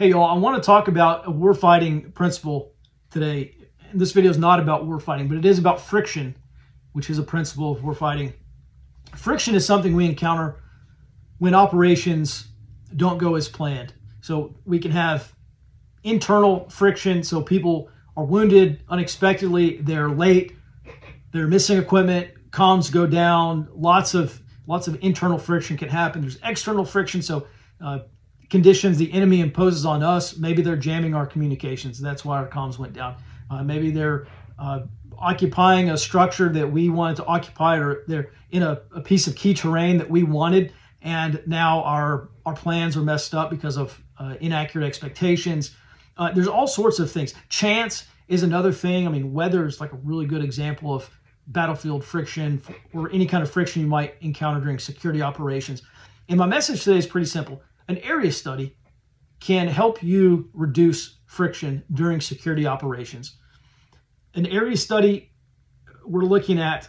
Hey y'all, I want to talk about a warfighting principle today. And this video is not about warfighting, but it is about friction, which is a principle of warfighting. Friction is something we encounter when operations don't go as planned. So we can have internal friction, so people are wounded unexpectedly, they're late, they're missing equipment, comms go down, lots of internal friction can happen. There's external friction, so conditions the enemy imposes on us. Maybe they're jamming our communications. That's why our comms went down. Maybe they're occupying a structure that we wanted to occupy, or they're in a piece of key terrain that we wanted, and now our plans are messed up because of inaccurate expectations. There's all sorts of things. Chance is another thing. I mean, weather is like a really good example of battlefield friction, or any kind of friction you might encounter during security operations. And my message today is pretty simple. An area study can help you reduce friction during security operations. An area study, we're looking at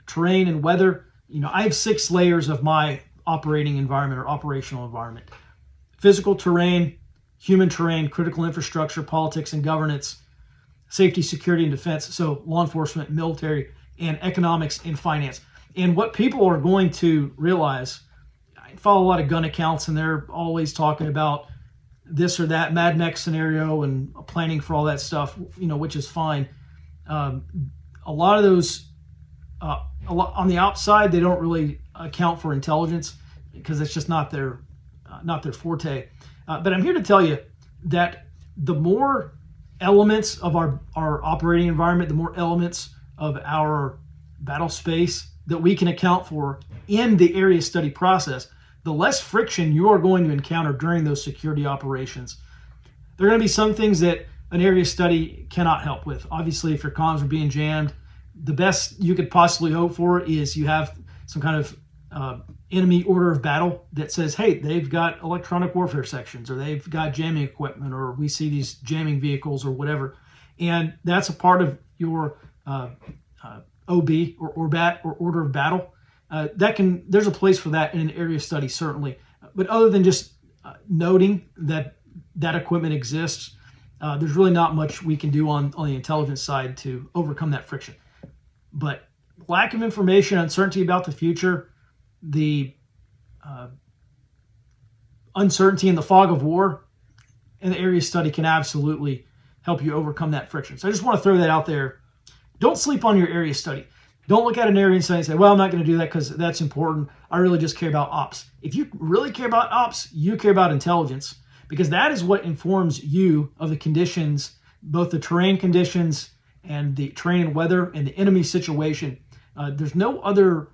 terrain and weather. I have 6 layers of my operating environment or operational environment: physical terrain, human terrain, critical infrastructure, politics and governance, safety, security, and defense, so law enforcement, military, and economics and finance. And what people are going to realize, I follow a lot of gun accounts, and they're always talking about this or that Mad Max scenario and planning for all that stuff, which is fine. A lot of those, on the outside, they don't really account for intelligence because it's just not their forte. But I'm here to tell you that the more elements of our operating environment, the more elements of our battle space that we can account for in the area study process, the less friction you are going to encounter during those security operations. There are going to be some things that an area study cannot help with. Obviously, if your comms are being jammed, the best you could possibly hope for is you have some kind of enemy order of battle that says, hey, they've got electronic warfare sections, or they've got jamming equipment, or we see these jamming vehicles or whatever. And that's a part of your OB or ORBAT or order of battle. There's a place for that in an area study, certainly. But other than just noting that equipment exists, there's really not much we can do on the intelligence side to overcome that friction. But lack of information, uncertainty about the future, the uncertainty and the fog of war, and the area study can absolutely help you overcome that friction. So I just want to throw that out there. Don't sleep on your area study. Don't look at an area study and say, well, I'm not going to do that because that's important. I really just care about ops. If you really care about ops, you care about intelligence, because that is what informs you of the conditions, both the terrain conditions and the terrain and weather and the enemy situation. There's no other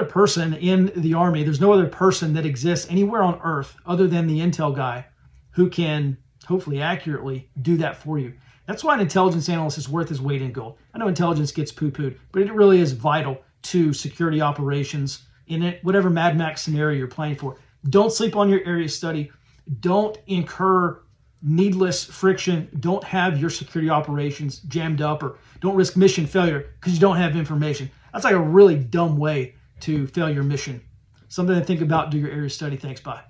person in the Army. There's no other person that exists anywhere on Earth other than the intel guy who can hopefully accurately do that for you. That's why an intelligence analyst is worth his weight in gold. I know intelligence gets poo-pooed, but it really is vital to security operations in it, whatever Mad Max scenario you're planning for. Don't sleep on your area study. Don't incur needless friction. Don't have your security operations jammed up, or don't risk mission failure because you don't have information. That's like a really dumb way to fail your mission. Something to think about. Do your area study. Thanks. Bye.